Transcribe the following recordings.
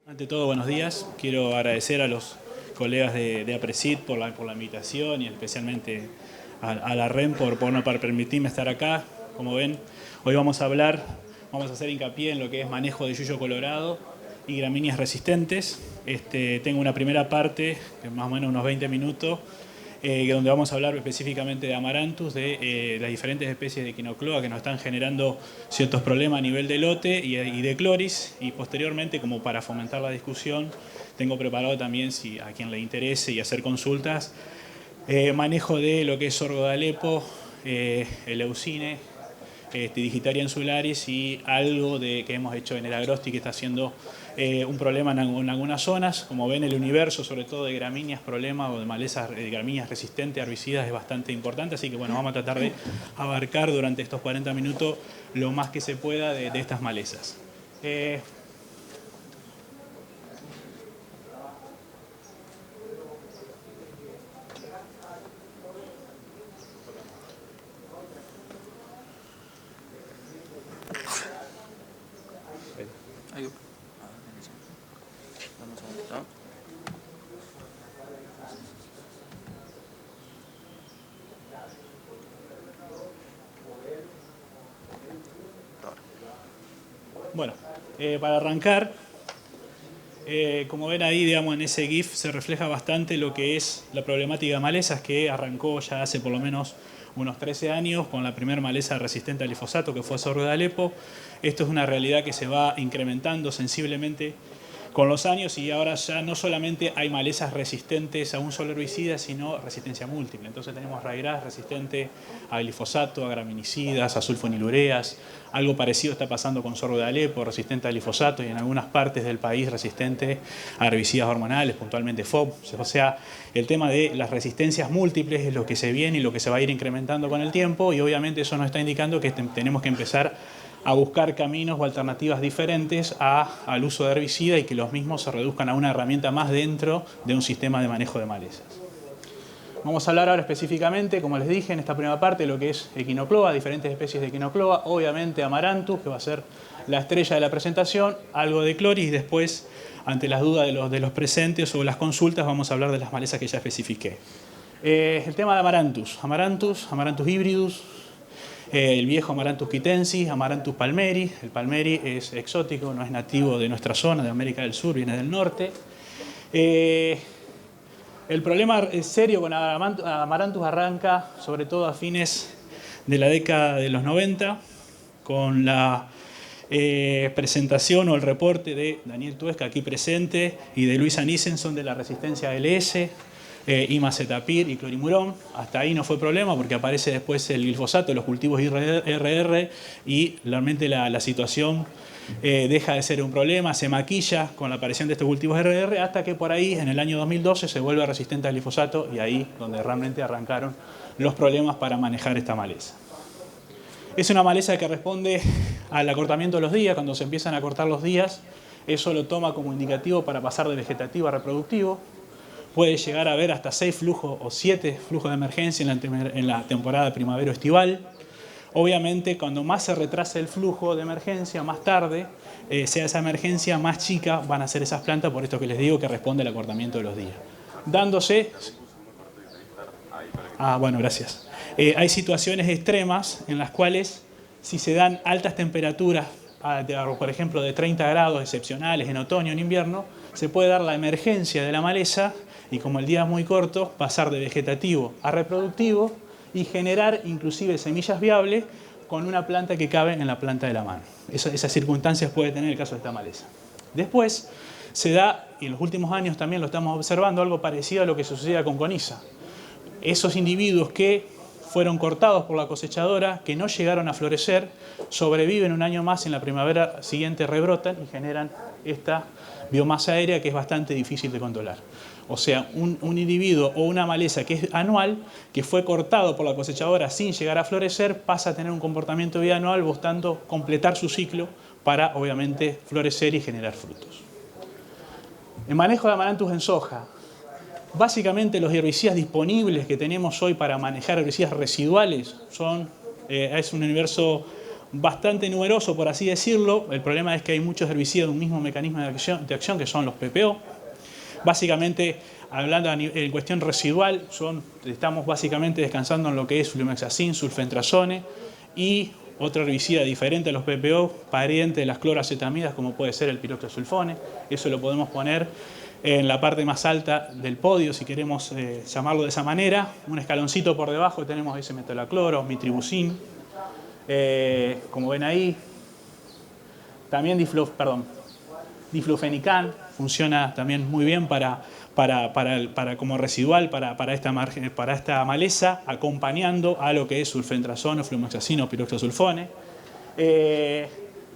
Ante todo, buenos días. Quiero agradecer a los colegas de APRESID por la invitación y especialmente a la REM por permitirme estar acá. Como ven, hoy vamos a hacer hincapié en lo que es manejo de yuyo colorado y gramíneas resistentes. Tengo una primera parte, que es más o menos unos 20 minutos, donde vamos a hablar específicamente de Amaranthus, de las diferentes especies de Echinocloa que nos están generando ciertos problemas a nivel de lote y de Cloris, y posteriormente, como para fomentar la discusión, tengo preparado también, si a quien le interese y hacer consultas, manejo de lo que es sorgo de Alepo, Eleucine, Digitaria insularis y algo que hemos hecho en el Agrosti que está haciendo un problema en algunas zonas. Como ven, el universo, sobre todo de gramíneas, problemas o de malezas de gramíneas resistentes a herbicidas es bastante importante. Así que bueno, vamos a tratar de abarcar durante estos 40 minutos lo más que se pueda de estas malezas. Bueno, para arrancar, como ven ahí, digamos, en ese GIF se refleja bastante lo que es la problemática de malezas, que arrancó ya hace por lo menos unos 13 años con la primera maleza resistente al glifosato, que fue sorgo de Alepo. Esto es una realidad que se va incrementando sensiblemente con los años, y ahora ya no solamente hay malezas resistentes a un solo herbicida, sino resistencia múltiple. Entonces tenemos raigras resistente a glifosato, a graminicidas, a sulfonilureas. Algo parecido está pasando con sorgo de Alepo, resistente a glifosato, y en algunas partes del país resistente a herbicidas hormonales, puntualmente FOB. O sea, el tema de las resistencias múltiples es lo que se viene y lo que se va a ir incrementando con el tiempo, y obviamente eso nos está indicando que tenemos que empezar a buscar caminos o alternativas diferentes al uso de herbicida, y que los mismos se reduzcan a una herramienta más dentro de un sistema de manejo de malezas. Vamos a hablar ahora específicamente, como les dije en esta primera parte, de lo que es Echinocloa, diferentes especies de Echinocloa, obviamente Amaranthus, que va a ser la estrella de la presentación, algo de Cloris, y después, ante las dudas de los presentes o las consultas, vamos a hablar de las malezas que ya especifiqué. El tema de Amaranthus hybridus, el viejo Amaranthus quitensis, Amaranthus palmeri. El palmeri es exótico, no es nativo de nuestra zona, de América del Sur, viene del norte. El problema serio con Amaranthus arranca sobre todo a fines de la década de los 90, con la presentación o el reporte de Daniel Tuesca, aquí presente, y de Luisa Nissenson, de la resistencia a LS, imacetapir y clorimurón. Hasta ahí no fue problema, porque aparece después el glifosato, los cultivos IRR, y realmente la situación deja de ser un problema, se maquilla con la aparición de estos cultivos IRR, hasta que por ahí, en el año 2012, se vuelve resistente al glifosato, y ahí donde realmente arrancaron los problemas para manejar esta maleza. Es una maleza que responde al acortamiento de los días. Cuando se empiezan a acortar los días, eso lo toma como indicativo para pasar de vegetativo a reproductivo. Puede llegar a haber hasta 6 flujos o 7 flujos de emergencia en la temporada primavero-estival. Obviamente, cuando más se retrasa el flujo de emergencia, más tarde, sea esa emergencia más chica, van a ser esas plantas, por esto que les digo que responde al acortamiento de los días. Dándose... bueno, gracias. Hay situaciones extremas en las cuales, si se dan altas temperaturas, por ejemplo de 30 grados excepcionales en otoño o en invierno, se puede dar la emergencia de la maleza, y como el día es muy corto, pasar de vegetativo a reproductivo y generar inclusive semillas viables con una planta que cabe en la planta de la mano. Esas circunstancias puede tener el caso de esta maleza. Después se da, y en los últimos años también lo estamos observando, algo parecido a lo que sucedía con coniza. Esos individuos que fueron cortados por la cosechadora, que no llegaron a florecer, sobreviven un año más, en la primavera siguiente rebrotan y generan esta biomasa aérea que es bastante difícil de controlar. O sea, un individuo o una maleza que es anual, que fue cortado por la cosechadora sin llegar a florecer, pasa a tener un comportamiento bianual, buscando completar su ciclo para, obviamente, florecer y generar frutos. El manejo de Amaranthus en soja. Básicamente los herbicidas disponibles que tenemos hoy para manejar herbicidas residuales es un universo bastante numeroso, por así decirlo. El problema es que hay muchos herbicidas de un mismo mecanismo de acción que son los PPO. Básicamente, hablando en cuestión residual, estamos básicamente descansando en lo que es flumexacin, sulfentrazone y otro herbicida diferente a los PPO, pariente de las cloracetamidas, como puede ser el piroxasulfone. Eso lo podemos poner en la parte más alta del podio, si queremos llamarlo de esa manera. Un escaloncito por debajo tenemos ese metolacloro, mitribuzin. Como ven ahí, también diflufenican funciona también muy bien como residual para esta maleza, acompañando a lo que es sulfentrazone, flumexacin o piroxasulfone.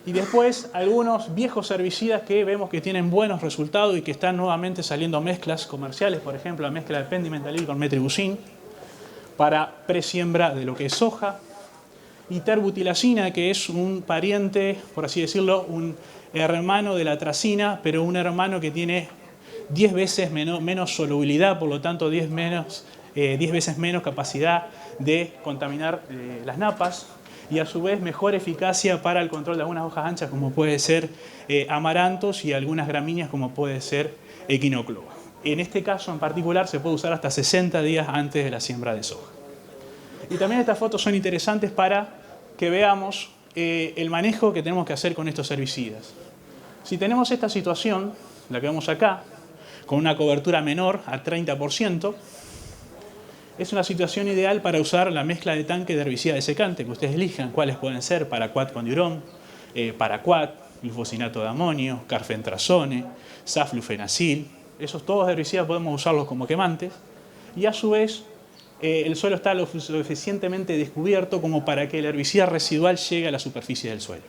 Y después algunos viejos herbicidas que vemos que tienen buenos resultados y que están nuevamente saliendo mezclas comerciales, por ejemplo la mezcla de pendimentalin con metribuzin para presiembra de lo que es soja, y terbutilacina, que es un pariente, por así decirlo, un hermano de la atracina, pero un hermano que tiene 10 veces menos solubilidad, por lo tanto 10 veces menos capacidad de contaminar las napas, y a su vez mejor eficacia para el control de algunas hojas anchas como puede ser amarantos y algunas gramíneas como puede ser equinocloa. En este caso en particular se puede usar hasta 60 días antes de la siembra de soja. Y también estas fotos son interesantes para que veamos el manejo que tenemos que hacer con estos herbicidas. Si tenemos esta situación, la que vemos acá, con una cobertura menor a 30%, es una situación ideal para usar la mezcla de tanque de herbicida desecante, que ustedes elijan cuáles pueden ser: paraquat con diurón, paraquat, glufosinato de amonio, carfentrazone, saflufenacil. Esos todos herbicidas podemos usarlos como quemantes, y a su vez el suelo está lo suficientemente descubierto como para que el herbicida residual llegue a la superficie del suelo.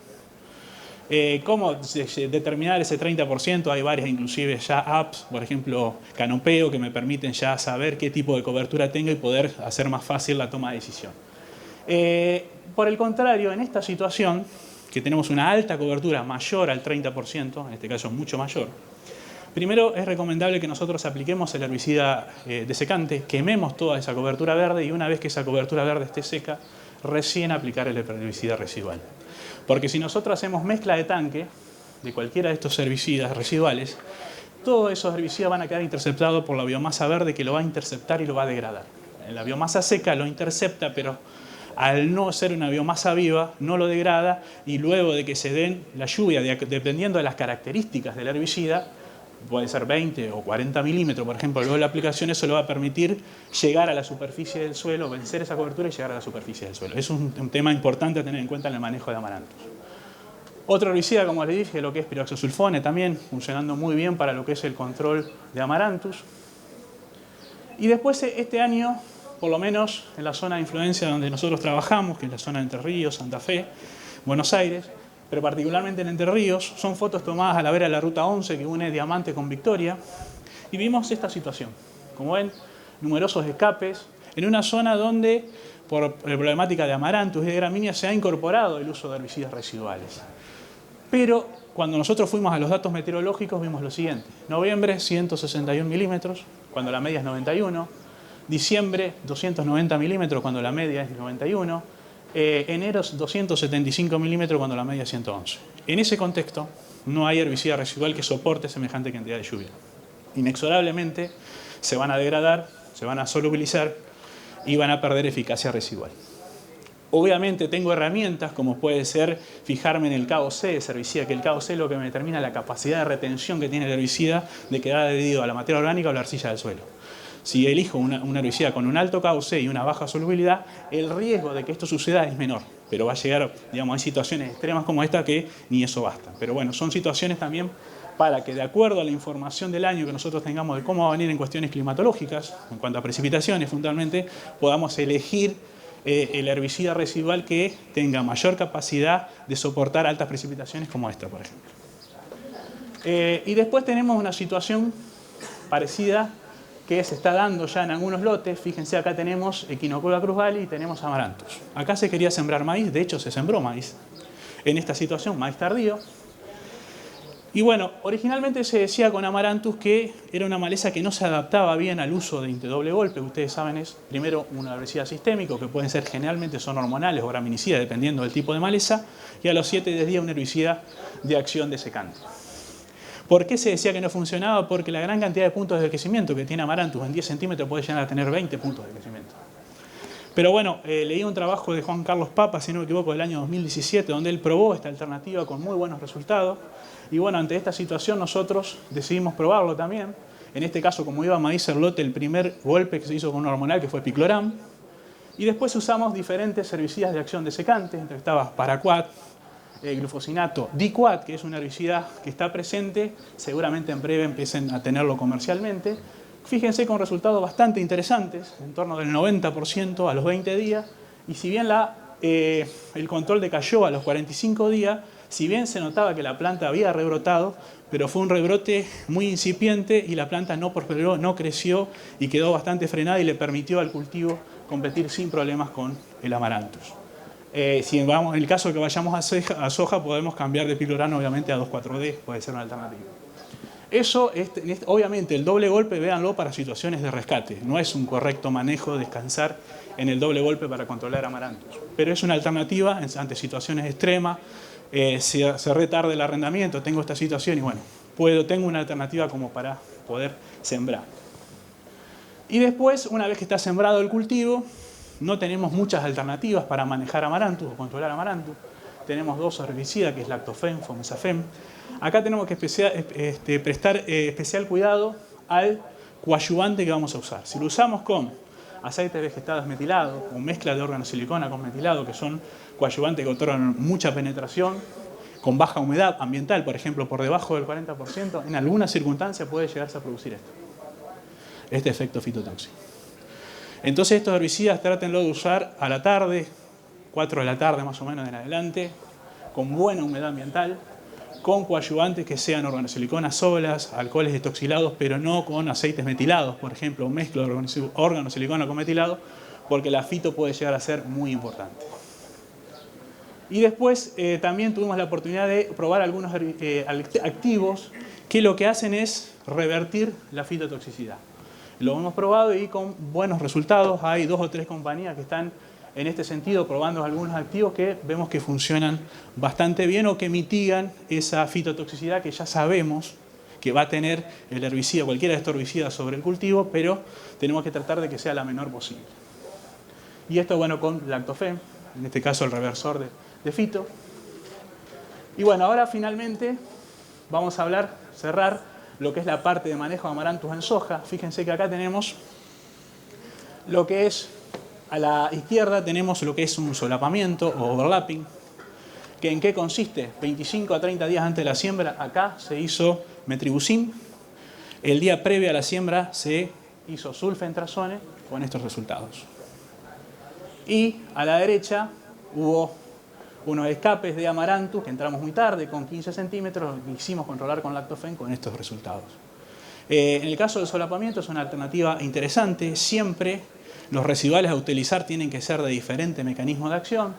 ¿Cómo determinar ese 30%? Hay varias, inclusive ya apps, por ejemplo Canopeo, que me permiten ya saber qué tipo de cobertura tengo y poder hacer más fácil la toma de decisión. Por el contrario, en esta situación, que tenemos una alta cobertura mayor al 30%, en este caso mucho mayor, primero es recomendable que nosotros apliquemos el herbicida desecante, quememos toda esa cobertura verde y una vez que esa cobertura verde esté seca, recién aplicar el herbicida residual. Porque si nosotros hacemos mezcla de tanque de cualquiera de estos herbicidas residuales, todos esos herbicidas van a quedar interceptados por la biomasa verde, que lo va a interceptar y lo va a degradar. La biomasa seca lo intercepta, pero al no ser una biomasa viva, no lo degrada, y luego de que se den la lluvia, dependiendo de las características del herbicida, puede ser 20 o 40 milímetros, por ejemplo, luego de la aplicación, eso le va a permitir llegar a la superficie del suelo, vencer esa cobertura y llegar a la superficie del suelo. Es un tema importante a tener en cuenta en el manejo de amarantos. Otro herbicida, como les dije, lo que es piroxasulfone, también funcionando muy bien para lo que es el control de amarantus. Y después, este año, por lo menos en la zona de influencia donde nosotros trabajamos, que es la zona de Entre Ríos, Santa Fe, Buenos Aires, pero particularmente en Entre Ríos, son fotos tomadas a la vera de la Ruta 11 que une Diamante con Victoria, y vimos esta situación. Como ven, numerosos escapes, en una zona donde, por problemática de amarantus y de gramíneas, se ha incorporado el uso de herbicidas residuales. Pero cuando nosotros fuimos a los datos meteorológicos vimos lo siguiente: noviembre 161 milímetros, cuando la media es 91, diciembre 290 milímetros, cuando la media es 91, enero 275 milímetros, cuando la media es 111. En ese contexto no hay herbicida residual que soporte semejante cantidad de lluvia. Inexorablemente se van a degradar, se van a solubilizar y van a perder eficacia residual. Obviamente tengo herramientas como puede ser fijarme en el KOC de ese herbicida, que el KOC es lo que me determina la capacidad de retención que tiene el herbicida de quedar adherido a la materia orgánica o la arcilla del suelo. Si elijo un herbicida con un alto KOC y una baja solubilidad, el riesgo de que esto suceda es menor, pero va a llegar, digamos, a situaciones extremas como esta que ni eso basta. Pero bueno, son situaciones también para que, de acuerdo a la información del año que nosotros tengamos de cómo va a venir en cuestiones climatológicas, en cuanto a precipitaciones fundamentalmente, podamos elegir el herbicida residual que tenga mayor capacidad de soportar altas precipitaciones como esta, por ejemplo. Y después tenemos una situación parecida que se está dando ya en algunos lotes. Fíjense, acá tenemos Equinocloa cruzvali y tenemos amarantos. Acá se quería sembrar maíz, de hecho se sembró maíz. En esta situación, maíz tardío. Y bueno, originalmente se decía con Amaranthus que era una maleza que no se adaptaba bien al uso de doble golpe, que ustedes saben es primero un herbicida sistémico, que pueden ser generalmente son hormonales o graminicidas, dependiendo del tipo de maleza, y a los 7-10 días un herbicida de acción desecante. ¿Por qué se decía que no funcionaba? Porque la gran cantidad de puntos de crecimiento que tiene Amaranthus en 10 centímetros puede llegar a tener 20 puntos de crecimiento. Pero bueno, leí un trabajo de Juan Carlos Papa, si no me equivoco, del año 2017, donde él probó esta alternativa con muy buenos resultados. Y bueno, ante esta situación nosotros decidimos probarlo también. En este caso, como iba maíz lote, el primer golpe que se hizo con un hormonal, que fue Picloram. Y después usamos diferentes herbicidas de acción desecante. Entre estaba Paraquat, glufosinato, Diquat, que es un herbicida que está presente. Seguramente en breve empiecen a tenerlo comercialmente. Fíjense con resultados bastante interesantes, en torno del 90% a los 20 días. Y si bien el control decayó a los 45 días, si bien se notaba que la planta había rebrotado, pero fue un rebrote muy incipiente y la planta no prosperó, no creció y quedó bastante frenada y le permitió al cultivo competir sin problemas con el Amaranthus. Si vamos, en el caso de que vayamos a soja, podemos cambiar de Picloram obviamente a 2,4-D, puede ser una alternativa. Eso, obviamente, el doble golpe, véanlo para situaciones de rescate. No es un correcto manejo descansar en el doble golpe para controlar Amaranthus. Pero es una alternativa ante situaciones extremas. Se retarda el arrendamiento, tengo esta situación y bueno, tengo una alternativa como para poder sembrar. Y después, una vez que está sembrado el cultivo, no tenemos muchas alternativas para manejar Amaranthus o controlar Amaranthus. Tenemos dos herbicidas, que es Lactofen, Fomezafem. Acá tenemos que prestar especial cuidado al coadyuvante que vamos a usar. Si lo usamos con aceites vegetales metilados o mezcla de organosilicona con metilado, que son coadyuvantes que otorgan mucha penetración, con baja humedad ambiental, por ejemplo, por debajo del 40%, en alguna circunstancia puede llegarse a producir este efecto fitotóxico. Entonces estos herbicidas trátenlo de usar a la tarde, 4 de la tarde más o menos en adelante, con buena humedad ambiental, con coadyuvantes que sean organosilicona solas, alcoholes detoxilados, pero no con aceites metilados, por ejemplo, mezcla de organosilicona con metilado, porque la fito puede llegar a ser muy importante. Y después también tuvimos la oportunidad de probar algunos activos que lo que hacen es revertir la fitotoxicidad. Lo hemos probado y con buenos resultados. Hay 2 o 3 compañías que están en este sentido probando algunos activos que vemos que funcionan bastante bien o que mitigan esa fitotoxicidad que ya sabemos que va a tener el herbicida, cualquiera de estos herbicidas sobre el cultivo, pero tenemos que tratar de que sea la menor posible. Y esto, bueno, con Lactofen, en este caso el reversor de fito. Y bueno, ahora finalmente vamos a cerrar lo que es la parte de manejo de Amaranthus en soja. Fíjense que acá tenemos lo que es, a la izquierda tenemos lo que es un solapamiento o overlapping, que en qué consiste. 25 a 30 días antes de la siembra, acá se hizo metribuzin. El día previo a la siembra se hizo sulfentrazone con estos resultados. Y a la derecha hubo unos escapes de Amaranthus que entramos muy tarde con 15 centímetros, lo quisimos controlar con Lactofen con estos resultados. En el caso del solapamiento es una alternativa interesante. Siempre los residuales a utilizar tienen que ser de diferente mecanismo de acción.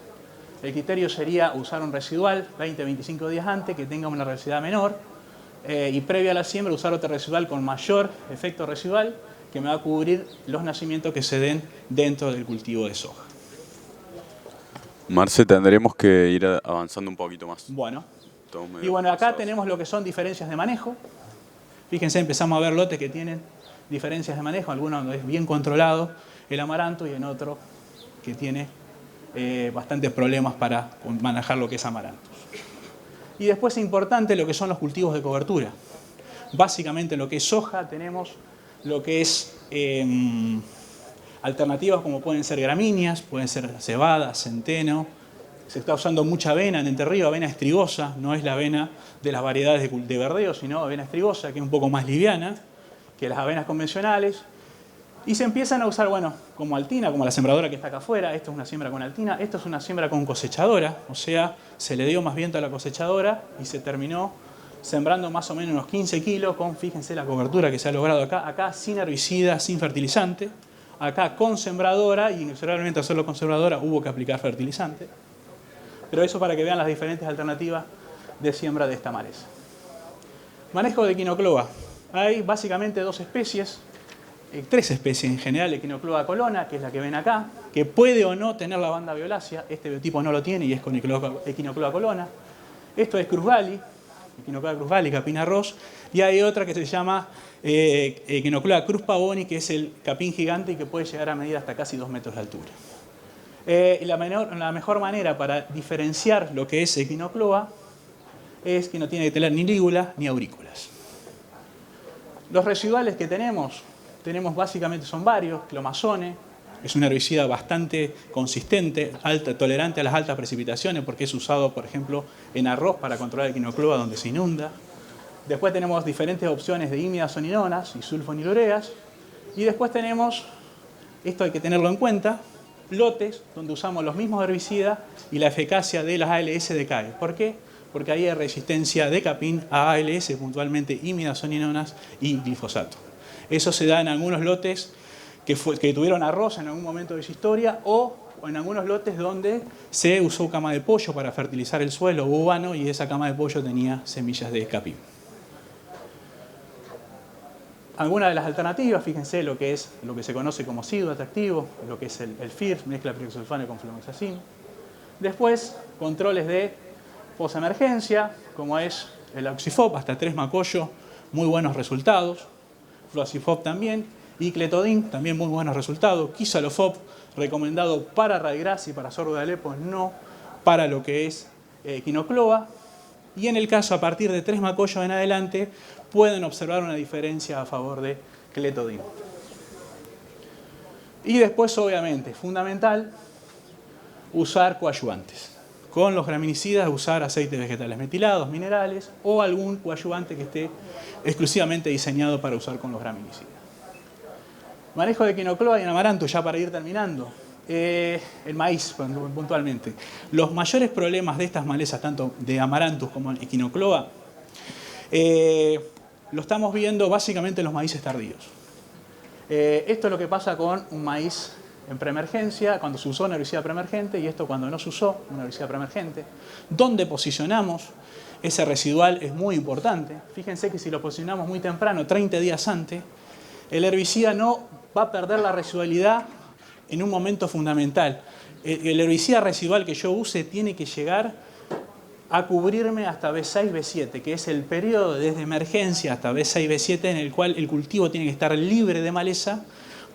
El criterio sería usar un residual 20-25 días antes que tenga una velocidad menor y previa a la siembra usar otro residual con mayor efecto residual que me va a cubrir los nacimientos que se den dentro del cultivo de soja. Marce, tendremos que ir avanzando un poquito más. Bueno, y bueno, acá tenemos lo que son diferencias de manejo. Fíjense, empezamos a ver lotes que tienen diferencias de manejo, algunos es bien controlado el Amaranthus y en otro que tiene bastantes problemas para manejar lo que es Amaranthus. Y después es importante lo que son los cultivos de cobertura. Básicamente en lo que es soja tenemos lo que es alternativas como pueden ser gramíneas, pueden ser cebada, centeno. Se está usando mucha avena en Entre Ríos, avena estrigosa, no es la avena de las variedades de verdeo, sino avena estrigosa, que es un poco más liviana que las avenas convencionales. Y se empiezan a usar, bueno, como altina, como la sembradora que está acá afuera. Esto es una siembra con altina, esto es una siembra con cosechadora, o sea, se le dio más viento a la cosechadora y se terminó sembrando más o menos unos 15 kilos con, fíjense la cobertura que se ha logrado acá sin herbicida, sin fertilizante, acá con sembradora y inexorablemente hacerlo con sembradora hubo que aplicar fertilizante. Pero eso para que vean las diferentes alternativas de siembra de esta maleza. Manejo de Echinocloa. Hay básicamente dos especies, tres especies en general, Echinocloa colona, que es la que ven acá, que puede o no tener la banda violácea. Este biotipo no lo tiene y es con Echinocloa colona. Esto es Cruz Valley, Echinocloa Cruz Valley, capín arroz. Y hay otra que se llama Echinocloa Cruz Pavoni, que es el capín gigante y que puede llegar a medir hasta casi 2 metros de altura. La mejor manera para diferenciar lo que es Echinocloa es que no tiene que tener ni lígula ni aurículas. Los residuales que tenemos básicamente son varios. Clomazone es un herbicida bastante consistente, tolerante a las altas precipitaciones, porque es usado, por ejemplo, en arroz para controlar el Echinocloa donde se inunda. Después tenemos diferentes opciones de imidazonidonas y sulfonilureas. Y después tenemos, esto hay que tenerlo en cuenta, lotes donde usamos los mismos herbicidas y la eficacia de las ALS decae. ¿Por qué? Porque ahí hay resistencia de capín a ALS, puntualmente imidazonidonas y glifosato. Eso se da en algunos lotes que tuvieron arroz en algún momento de su historia o en algunos lotes donde se usó cama de pollo para fertilizar el suelo bovano y esa cama de pollo tenía semillas de capín. Algunas de las alternativas, fíjense lo que se conoce como SIDO atractivo, lo que es el FIRS, mezcla pirioxulfano con fluoxacin. Después, controles de posemergencia, como es el Oxifop, hasta 3 macollo, muy buenos resultados. Fluoxifop también. Y Cletodin, también muy buenos resultados. Quisalofop, recomendado para radiografía y para sordo de Alepo, no para lo que es Echinocloa. Y en el caso, a partir de 3 macollos en adelante, pueden observar una diferencia a favor de Cletodin. Y después, obviamente, fundamental, usar coadyuvantes. Con los graminicidas, usar aceites vegetales metilados, minerales o algún coadyuvante que esté exclusivamente diseñado para usar con los graminicidas. Manejo de Echinocloa y en amaranto, ya para ir terminando. El maíz, puntualmente. Los mayores problemas de estas malezas, tanto de amarantus como de Echinocloa, lo estamos viendo básicamente en los maíces tardíos. Esto es lo que pasa con un maíz en preemergencia, cuando se usó una herbicida preemergente, y esto cuando no se usó una herbicida preemergente. ¿Dónde posicionamos ese residual? Es muy importante. Fíjense que si lo posicionamos muy temprano, 30 días antes, el herbicida no va a perder la residualidad en un momento fundamental. El herbicida residual que yo use tiene que llegar a cubrirme hasta B6, B7, que es el periodo desde emergencia hasta B6, B7 en el cual el cultivo tiene que estar libre de maleza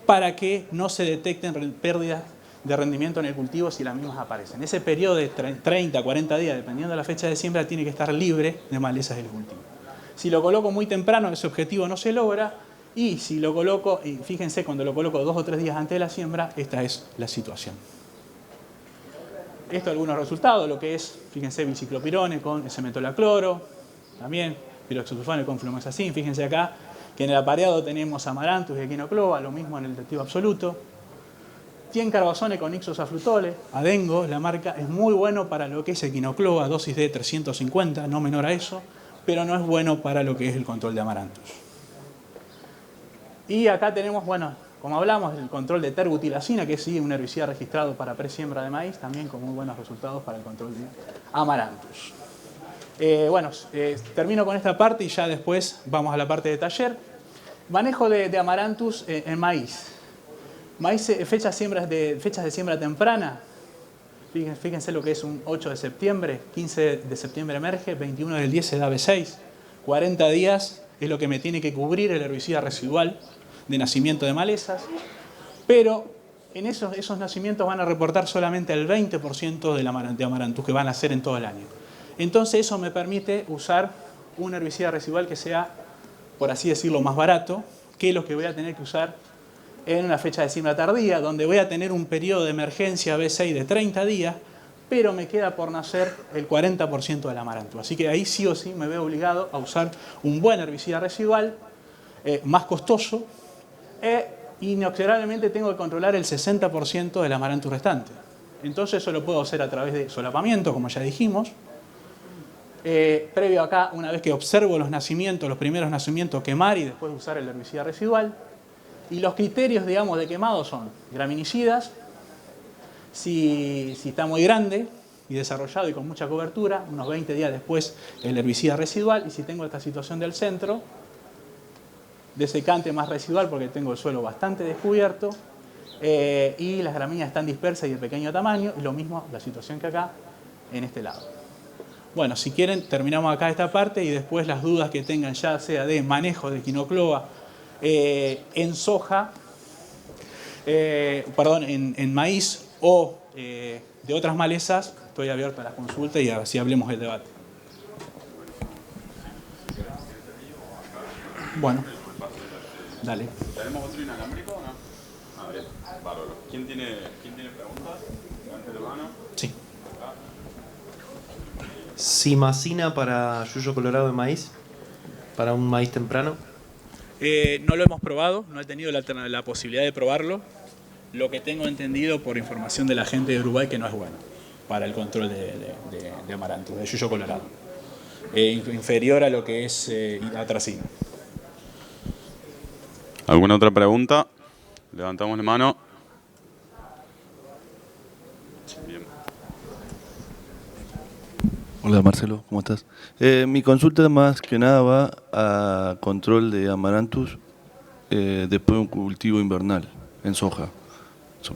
para que no se detecten pérdidas de rendimiento en el cultivo si las mismas aparecen. Ese periodo de 30, 40 días, dependiendo de la fecha de siembra, tiene que estar libre de malezas del cultivo. Si lo coloco muy temprano, ese objetivo no se logra. Y si lo coloco, y fíjense, cuando lo coloco 2 o 3 días antes de la siembra, esta es la situación. Esto algunos resultados, lo que es, fíjense, biciclopirone con S-metolacloro, también piroxasulfano con fluoxacin. Fíjense acá que en el apareado tenemos amarantus y Echinocloa, lo mismo en el activo absoluto. Tiencarbazone con ixosafrutole, Adengo, la marca, es muy bueno para lo que es Echinocloa, dosis de 350, no menor a eso, pero no es bueno para lo que es el control de amarantus. Y acá tenemos, bueno, como hablamos, el control de terbutilacina, que es sí, un herbicida registrado para presiembra de maíz, también con muy buenos resultados para el control de amarantus. Termino con esta parte y ya después vamos a la parte de taller. Manejo de amarantus en maíz. Maíz, fechas de siembra temprana. Fíjense lo que es un 8 de septiembre, 15 de septiembre emerge, 21 del 10 se da B6. 40 días es lo que me tiene que cubrir el herbicida residual de nacimiento de malezas, pero en esos nacimientos van a reportar solamente el 20% de amarantus que van a hacer en todo el año. Entonces eso me permite usar un herbicida residual que sea, por así decirlo, más barato que los que voy a tener que usar en una fecha de siembra tardía, donde voy a tener un periodo de emergencia B6 de 30 días, pero me queda por nacer el 40% del amaranto. Así que ahí sí o sí me veo obligado a usar un buen herbicida residual, más costoso, inexorablemente tengo que controlar el 60% del amaranto restante. Entonces eso lo puedo hacer a través de solapamiento, como ya dijimos. Previo acá, una vez que observo los nacimientos, los primeros nacimientos, quemar y después usar el herbicida residual. Y los criterios, digamos, de quemado son graminicidas, si está muy grande, y desarrollado y con mucha cobertura, unos 20 días después el herbicida residual, y si tengo esta situación del centro, de secante más residual porque tengo el suelo bastante descubierto, y las gramíneas están dispersas y de pequeño tamaño, y lo mismo la situación que acá en este lado. Bueno, si quieren terminamos acá esta parte y después las dudas que tengan ya sea de manejo de quinocloa en soja, en maíz o de otras malezas, estoy abierto a la consulta y así hablemos del debate. Bueno, dale. ¿Tenemos otro inalámbrico o no? A ver, bárbaro. ¿Quién tiene preguntas? Levante la mano. Sí. Simacina para yuyo colorado de maíz, para un maíz temprano. No lo hemos probado, no he tenido la posibilidad de probarlo. Lo que tengo entendido por información de la gente de Uruguay que no es bueno para el control de amaranto, de yuyo colorado. Inferior a lo que es atracina. ¿Alguna otra pregunta? Levantamos la mano. Bien. Hola Marcelo, ¿cómo estás? Mi consulta más que nada va a control de amaranthus después de un cultivo invernal en soja.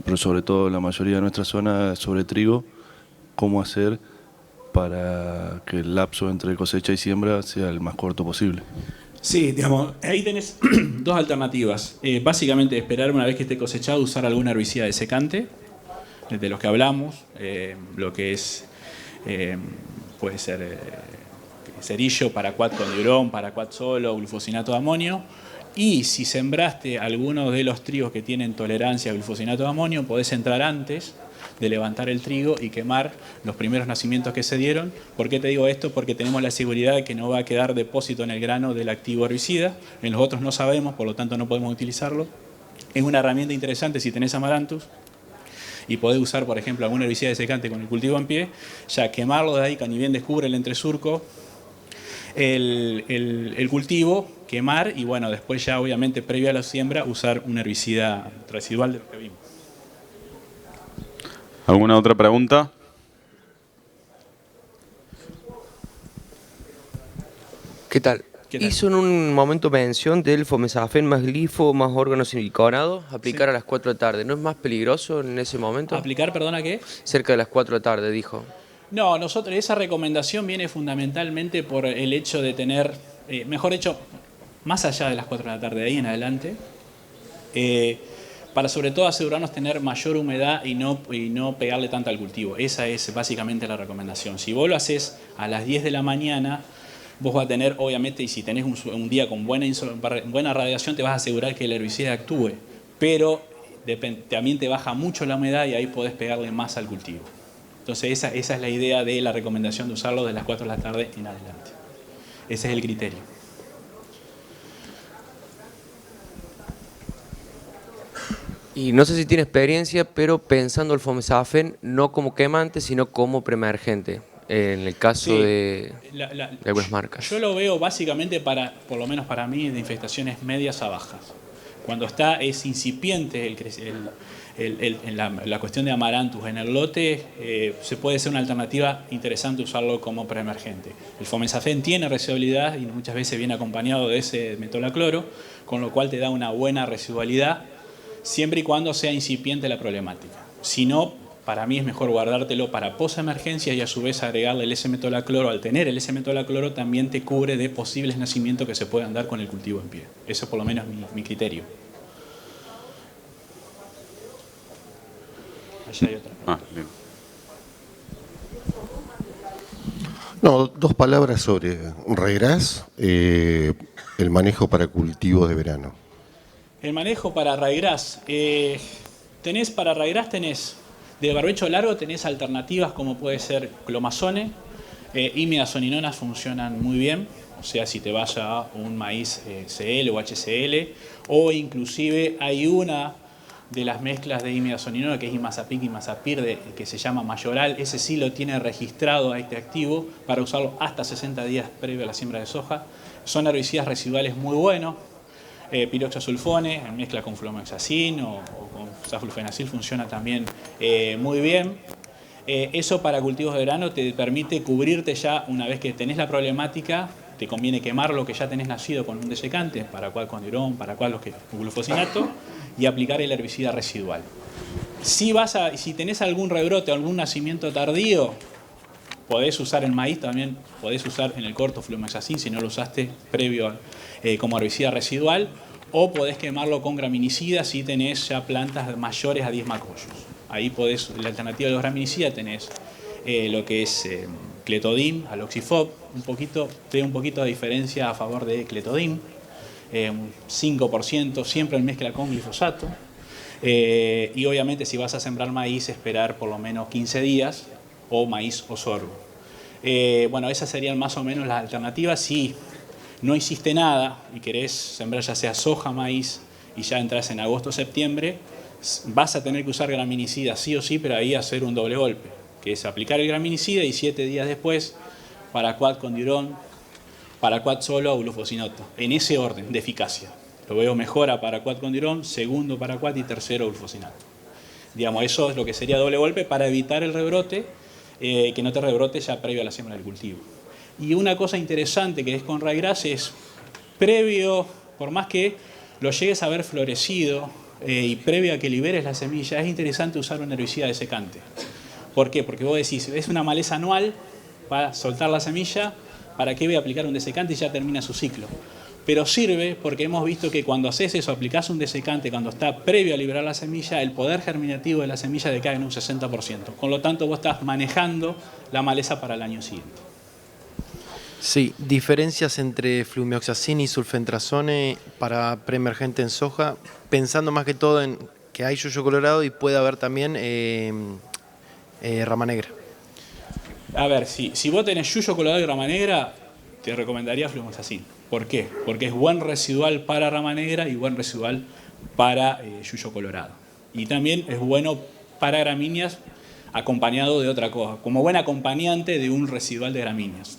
Pero sobre todo la mayoría de nuestra zona sobre trigo, ¿cómo hacer para que el lapso entre cosecha y siembra sea el más corto posible? Sí, digamos, ahí tenés dos alternativas. Básicamente esperar una vez que esté cosechado, usar alguna herbicida de secante, de los que hablamos, lo que es, puede ser cerillo, paraquat con diurón, paraquat solo, glufosinato de amonio. Y si sembraste algunos de los trigos que tienen tolerancia a glufosinato de amonio, podés entrar antes de levantar el trigo y quemar los primeros nacimientos que se dieron. ¿Por qué te digo esto? Porque tenemos la seguridad de que no va a quedar depósito en el grano del activo herbicida. En los otros no sabemos, por lo tanto no podemos utilizarlo. Es una herramienta interesante si tenés amaranthus y podés usar, por ejemplo, algún herbicida de secante con el cultivo en pie, ya quemarlo de ahí, que ni bien descubre el entresurco, el cultivo, quemar y bueno, después ya obviamente previo a la siembra usar un herbicida residual de lo que vimos. ¿Alguna otra pregunta? ¿Qué tal? ¿Qué tal? Hizo en un momento mención del fomesafen más glifo, más órganos siliconados, aplicar a las 4 de la tarde. ¿No es más peligroso en ese momento? ¿Aplicar, perdona, qué? Cerca de las 4 de la tarde, dijo. No, esa recomendación viene fundamentalmente por el hecho de tener, mejor dicho, más allá de las 4 de la tarde, de ahí en adelante, para sobre todo asegurarnos tener mayor humedad y no pegarle tanto al cultivo. Esa es básicamente la recomendación. Si vos lo haces a las 10 de la mañana, vos vas a tener, obviamente, y si tenés un día con buena radiación, te vas a asegurar que el herbicida actúe, pero también te baja mucho la humedad y ahí podés pegarle más al cultivo. Entonces esa es la idea de la recomendación de usarlo de las 4 de la tarde en adelante. Ese es el criterio. Y no sé si tiene experiencia, pero pensando el fomesafen no como quemante, sino como preemergente, en el caso Sí, de algunas marcas. Yo lo veo básicamente por lo menos para mí, de infestaciones medias a bajas. Cuando es incipiente la cuestión de amaranthus en el lote, se puede ser una alternativa interesante usarlo como preemergente. El fomesafen tiene residualidad y muchas veces viene acompañado de ese metolacloro, con lo cual te da una buena residualidad, siempre y cuando sea incipiente la problemática. Si no, para mí es mejor guardártelo para posemergencia y a su vez agregarle el S-metolacloro. Al tener el S-metolacloro también te cubre de posibles nacimientos que se puedan dar con el cultivo en pie. Eso por lo menos es mi criterio. Allá hay otra. Bien. No, dos palabras sobre regras, el manejo para cultivos de verano. El manejo para raigras. Para raigras tenés de barbecho largo, tenés alternativas como puede ser clomazone, imidazolinonas funcionan muy bien. O sea, si te vas a un maíz CL o HCL, o inclusive hay una de las mezclas de imidazolinonas que es Imazapic y Imazapir, que se llama Mayoral. Ese sí lo tiene registrado a este activo para usarlo hasta 60 días previo a la siembra de soja. Son herbicidas residuales muy buenos. Piroxasulfone en mezcla con fluoxacin o con saflufenacil funciona también muy bien. Eso para cultivos de verano te permite cubrirte ya una vez que tenés la problemática. Te conviene quemar lo que ya tenés nacido con un desecante, para cual condurón, para cual glufosinato, y aplicar el herbicida residual. Si tenés algún rebrote o algún nacimiento tardío, podés usar en maíz también, podés usar en el corto flumioxacin si no lo usaste previo como herbicida residual, o podés quemarlo con graminicida si tenés ya plantas mayores a 10 macollos. Ahí podés, la alternativa de los graminicidas tenés lo que es Clethodim, Aloxifob, un poquito de diferencia a favor de Clethodim, un 5%, siempre en mezcla con glifosato. Y obviamente si vas a sembrar maíz, esperar por lo menos 15 días, o maíz o sorgo. Bueno, esas serían más o menos las alternativas. Si no hiciste nada y querés sembrar ya sea soja, maíz, y ya entras en agosto o septiembre, vas a tener que usar graminicida sí o sí, pero ahí hacer un doble golpe, que es aplicar el graminicida y 7 días después paraquat con diurón, paraquat solo o glufosinato, en ese orden de eficacia. Lo veo mejor a paraquat con diurón, segundo paraquat y tercero glufosinato. Digamos, eso es lo que sería doble golpe para evitar el rebrote, que no te rebrote ya previo a la siembra del cultivo. Y una cosa interesante que es con ryegrass es previo, por más que lo llegues a ver florecido y previo a que liberes la semilla, es interesante usar un herbicida desecante. ¿Por qué? Porque vos decís, es una maleza anual para soltar la semilla, ¿para qué voy a aplicar un desecante y ya termina su ciclo? Pero sirve porque hemos visto que cuando haces eso, aplicás un desecante cuando está previo a liberar la semilla, el poder germinativo de la semilla decae en un 60%. Con lo tanto, vos estás manejando la maleza para el año siguiente. Sí, diferencias entre flumioxacin y sulfentrazone para preemergente en soja, pensando más que todo en que hay yuyo colorado y puede haber también rama negra. A ver, si vos tenés yuyo colorado y rama negra, te recomendaría flumioxacin. ¿Por qué? Porque es buen residual para rama negra y buen residual para yuyo colorado. Y también es bueno para gramíneas acompañado de otra cosa, como buen acompañante de un residual de gramíneas.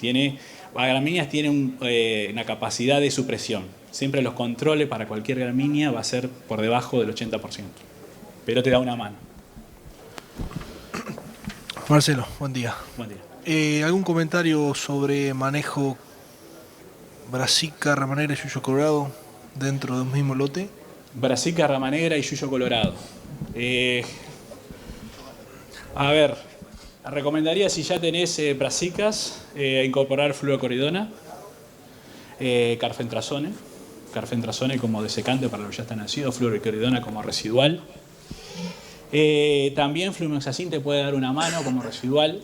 Las gramíneas tienen una capacidad de supresión. Siempre los controles para cualquier gramínea va a ser por debajo del 80%. Pero te da una mano. Marcelo, buen día. Buen día. ¿Algún comentario sobre manejo brassica, rama negra y yuyo colorado dentro de un mismo lote? Brassica, rama negra y yuyo colorado. A ver, recomendaría si ya tenés brassicas, incorporar fluocoridona, carfentrazone como desecante para los que ya están nacidos, fluocoridona como residual. También flumioxacin te puede dar una mano como residual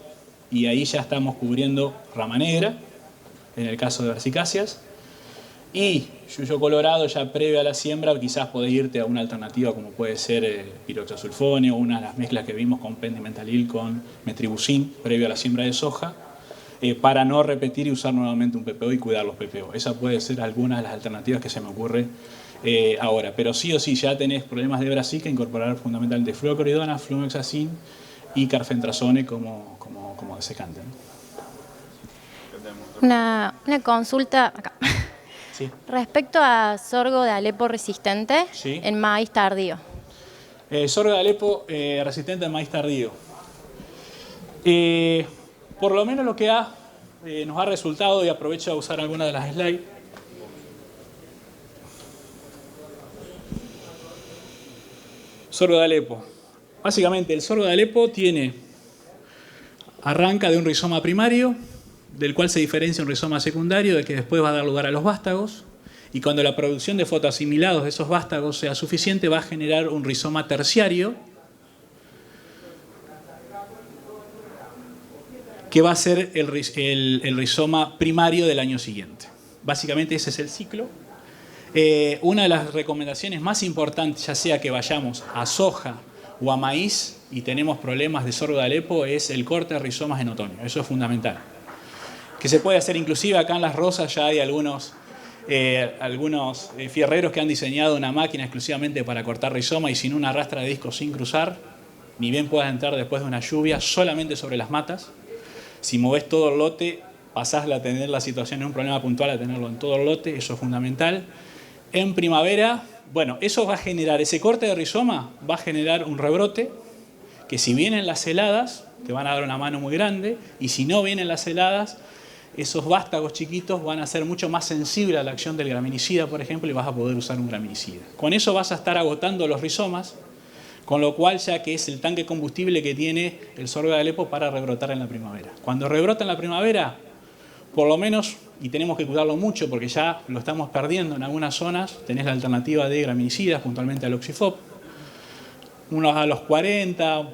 y ahí ya estamos cubriendo rama negra en el caso de brassicáceas. Y yuyo colorado ya previo a la siembra quizás podés irte a una alternativa como puede ser piroxasulfone o una de las mezclas que vimos con pendimentalil con metribuzin previo a la siembra de soja, para no repetir y usar nuevamente un PPO y cuidar los PPO. Esa puede ser alguna de las alternativas que se me ocurre ahora. Pero sí o sí ya tenés problemas de brassica, incorporar fundamentalmente fluocoridona, flumioxacin y carfentrazone como desecante, ¿no? Una consulta acá. Sí. Respecto a sorgo de Alepo resistente Sí. en maíz tardío. Sorgo de Alepo resistente al maíz tardío. Por lo menos lo que nos ha resultado, y aprovecho a usar alguna de las slides. Sorgo de Alepo. Básicamente el sorgo de Alepo arranca de un rizoma primario, del cual se diferencia un rizoma secundario, de que después va a dar lugar a los vástagos, y cuando la producción de fotoasimilados de esos vástagos sea suficiente, va a generar un rizoma terciario, que va a ser el rizoma primario del año siguiente. Básicamente ese es el ciclo. Una de las recomendaciones más importantes, ya sea que vayamos a soja o a maíz y tenemos problemas de sorgo de Alepo, es el corte de rizomas en otoño. Eso es fundamental. Que se puede hacer inclusive acá en Las Rosas, ya hay algunos fierreros que han diseñado una máquina exclusivamente para cortar rizoma y sin una rastra de disco sin cruzar, ni bien puedas entrar después de una lluvia solamente sobre las matas. Si movés todo el lote, pasás a tener la situación en un problema puntual a tenerlo en todo el lote, eso es fundamental. En primavera, bueno, eso va a generar, ese corte de rizoma va a generar un rebrote que si vienen las heladas, te van a dar una mano muy grande, y si no vienen las heladas, esos vástagos chiquitos van a ser mucho más sensibles a la acción del graminicida, por ejemplo, y vas a poder usar un graminicida. Con eso vas a estar agotando los rizomas, con lo cual ya que es el tanque combustible que tiene el sorgo de Alepo para rebrotar en la primavera. Cuando rebrota en la primavera, por lo menos, y tenemos que cuidarlo mucho porque ya lo estamos perdiendo en algunas zonas, tenés la alternativa de graminicidas, puntualmente al Oxifop. Unos a los 40,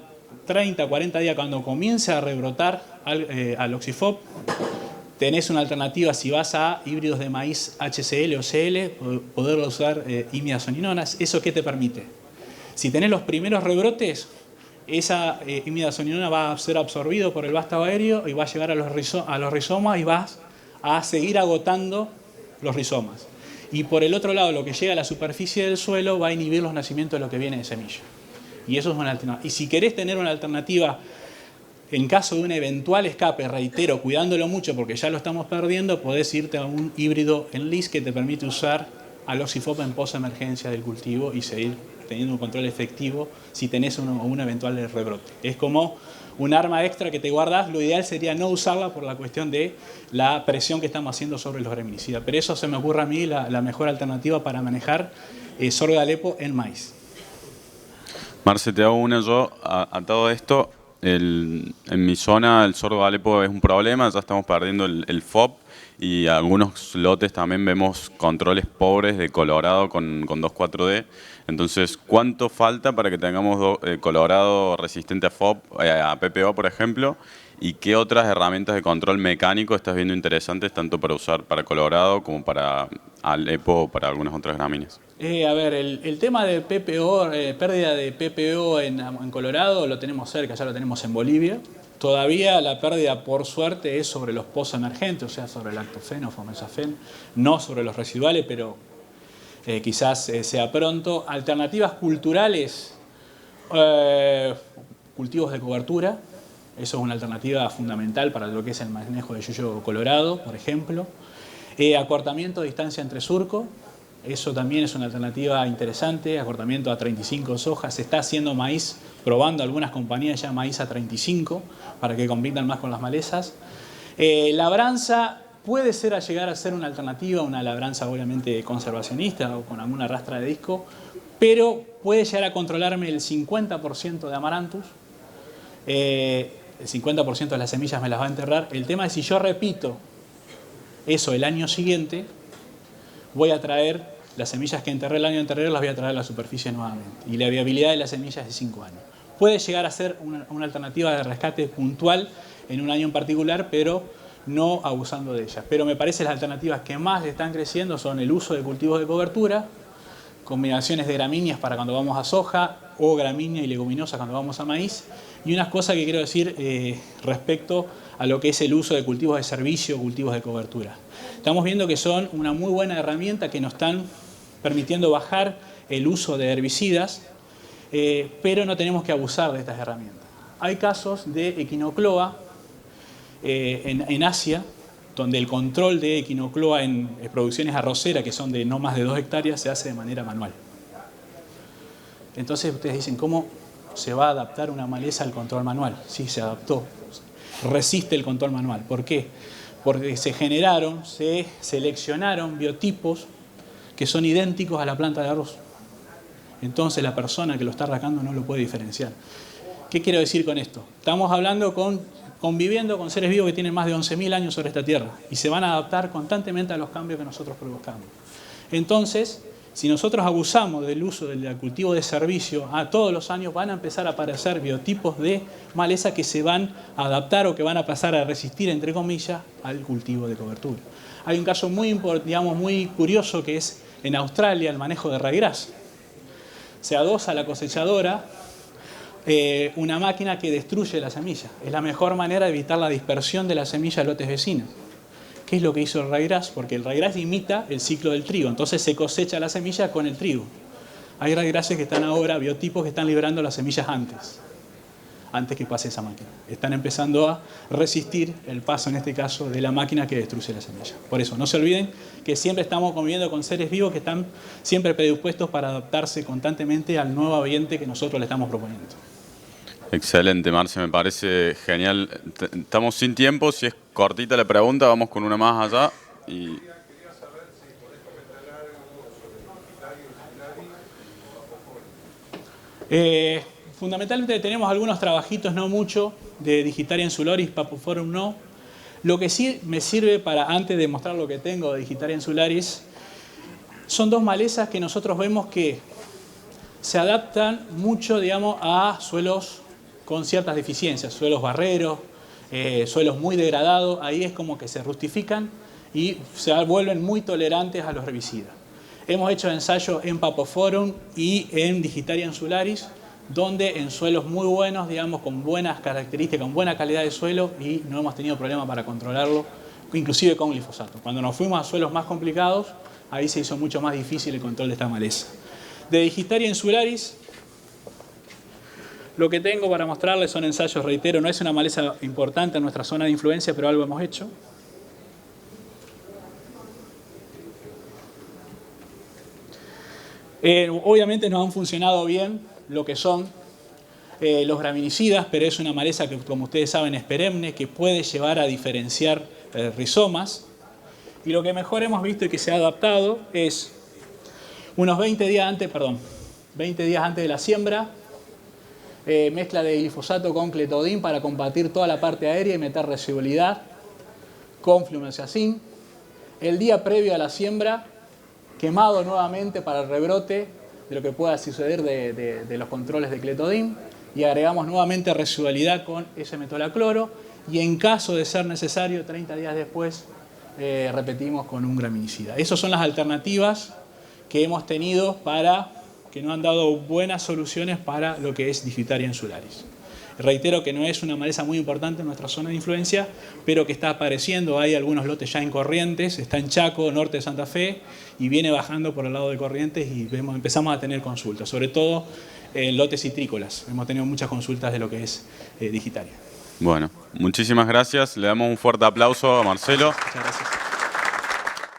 30, 40 días, cuando comience a rebrotar al Oxifop, tenés una alternativa si vas a híbridos de maíz HCL o CL, poder usar imidazolinonas. ¿Eso qué te permite? Si tenés los primeros rebrotes, esa imidazolina va a ser absorbido por el vástago aéreo y va a llegar a los rizomas y vas a seguir agotando los rizomas. Y por el otro lado, lo que llega a la superficie del suelo va a inhibir los nacimientos de lo que viene de semilla. Y eso es una alternativa. Y si querés tener una alternativa en caso de un eventual escape, reitero, cuidándolo mucho porque ya lo estamos perdiendo, podés irte a un híbrido en LIS que te permite usar al Oxifop en post-emergencia del cultivo y seguir teniendo un control efectivo si tenés un eventual rebrote. Es como un arma extra que te guardás. Lo ideal sería no usarla por la cuestión de la presión que estamos haciendo sobre los graminicidas. Pero eso se me ocurre a mí la mejor alternativa para manejar sorgo de Alepo en maíz. Marce, te hago una yo a todo esto. En mi zona el sorgo de Alepo es un problema, ya estamos perdiendo el FOB y algunos lotes también vemos controles pobres de Colorado con 2,4-D. Entonces, ¿cuánto falta para que tengamos Colorado resistente a FOB, a PPO, por ejemplo? ¿Y qué otras herramientas de control mecánico estás viendo interesantes tanto para usar para Colorado como para Alepo o para algunas otras gramíneas? A ver, el tema de PPO, pérdida de PPO en Colorado lo tenemos cerca, ya lo tenemos en Bolivia. Todavía la pérdida, por suerte, es sobre los post-emergentes, o sea, sobre el lactofeno, fomesafen, no sobre los residuales, pero quizás sea pronto. Alternativas culturales, cultivos de cobertura. Eso es una alternativa fundamental para lo que es el manejo de yuyo colorado, por ejemplo. Acortamiento de distancia entre surco. Eso también es una alternativa interesante. Acortamiento a 35 sojas. Se está haciendo maíz, probando algunas compañías ya maíz a 35 para que compitan más con las malezas. Labranza puede llegar a ser una alternativa, una labranza obviamente conservacionista o con alguna rastra de disco, pero puede llegar a controlarme el 50% de Amaranthus. El 50% de las semillas me las va a enterrar. El tema es si yo repito eso el año siguiente, voy a traer las semillas que enterré el año anterior, las voy a traer a la superficie nuevamente. Y la viabilidad de las semillas es de 5 años. Puede llegar a ser una alternativa de rescate puntual en un año en particular, pero no abusando de ellas. Pero me parece las alternativas que más están creciendo son el uso de cultivos de cobertura, combinaciones de gramíneas para cuando vamos a soja, o gramínea y leguminosa cuando vamos a maíz. Y unas cosas que quiero decir respecto a lo que es el uso de cultivos de servicio, cultivos de cobertura. Estamos viendo que son una muy buena herramienta que nos están permitiendo bajar el uso de herbicidas, pero no tenemos que abusar de estas herramientas. Hay casos de equinocloa en Asia, donde el control de equinocloa en producciones arroceras, que son de no más de 2 hectáreas, se hace de manera manual. Entonces ustedes dicen, ¿cómo se va a adaptar una maleza al control manual? Sí, se adaptó. Resiste el control manual. ¿Por qué? Porque se seleccionaron biotipos que son idénticos a la planta de arroz. Entonces la persona que lo está arrancando no lo puede diferenciar. ¿Qué quiero decir con esto? Estamos conviviendo con seres vivos que tienen más de 11.000 años sobre esta tierra y se van a adaptar constantemente a los cambios que nosotros provocamos. Entonces, si nosotros abusamos del uso del cultivo de servicio, todos los años van a empezar a aparecer biotipos de maleza que se van a adaptar o que van a pasar a resistir, entre comillas, al cultivo de cobertura. Hay un caso muy curioso que es en Australia el manejo de ryegrass. Se adosa a la cosechadora una máquina que destruye la semilla. Es la mejor manera de evitar la dispersión de la semilla a lotes vecinos. ¿Qué es lo que hizo el ryegrass? Porque el ryegrass imita el ciclo del trigo, entonces se cosecha la semilla con el trigo. Hay ryegrasses que están ahora, biotipos que están liberando las semillas antes que pase esa máquina. Están empezando a resistir el paso, en este caso, de la máquina que destruye la semilla. Por eso, no se olviden que siempre estamos conviviendo con seres vivos que están siempre predispuestos para adaptarse constantemente al nuevo ambiente que nosotros le estamos proponiendo. Excelente, Marce, me parece genial. Estamos sin tiempo, si es cortita la pregunta, vamos con una más allá. Y... Fundamentalmente tenemos algunos trabajitos, no mucho, de Digitaria insularis, Papoforum no. Lo que sí me sirve para, antes de mostrar lo que tengo de Digitaria insularis, son dos malezas que nosotros vemos que se adaptan mucho, digamos, a suelos con ciertas deficiencias, suelos barreros, suelos muy degradados. Ahí es como que se rustifican y se vuelven muy tolerantes a los herbicidas. Hemos hecho ensayos en Papoforum y en Digitaria insularis, donde en suelos muy buenos, digamos, con buenas características, con buena calidad de suelo, y no hemos tenido problema para controlarlo, inclusive con glifosato. Cuando nos fuimos a suelos más complicados, ahí se hizo mucho más difícil el control de esta maleza. De Digitaria insularis, lo que tengo para mostrarles son ensayos, reitero, no es una maleza importante en nuestra zona de influencia, pero algo hemos hecho. Obviamente nos han funcionado bien lo que son los graminicidas, pero es una maleza que, como ustedes saben, es perenne, que puede llevar a diferenciar rizomas. Y lo que mejor hemos visto y que se ha adaptado es unos 20 días antes de la siembra, mezcla de glifosato con cletodin para combatir toda la parte aérea y meter residualidad con flumioxazin. El día previo a la siembra, quemado nuevamente para el rebrote de lo que pueda suceder de los controles de cletodin, y agregamos nuevamente residualidad con S-metolacloro, y en caso de ser necesario, 30 días después, repetimos con un graminicida. Esas son las alternativas que hemos tenido que nos han dado buenas soluciones para lo que es Digitaria insularis. Reitero que no es una maleza muy importante en nuestra zona de influencia, pero que está apareciendo. Hay algunos lotes ya en Corrientes, está en Chaco, norte de Santa Fe, y viene bajando por el lado de Corrientes, y empezamos a tener consultas, sobre todo en lotes citrícolas. Hemos tenido muchas consultas de lo que es Digitaria. Bueno, muchísimas gracias. Le damos un fuerte aplauso a Marcelo. Muchas gracias.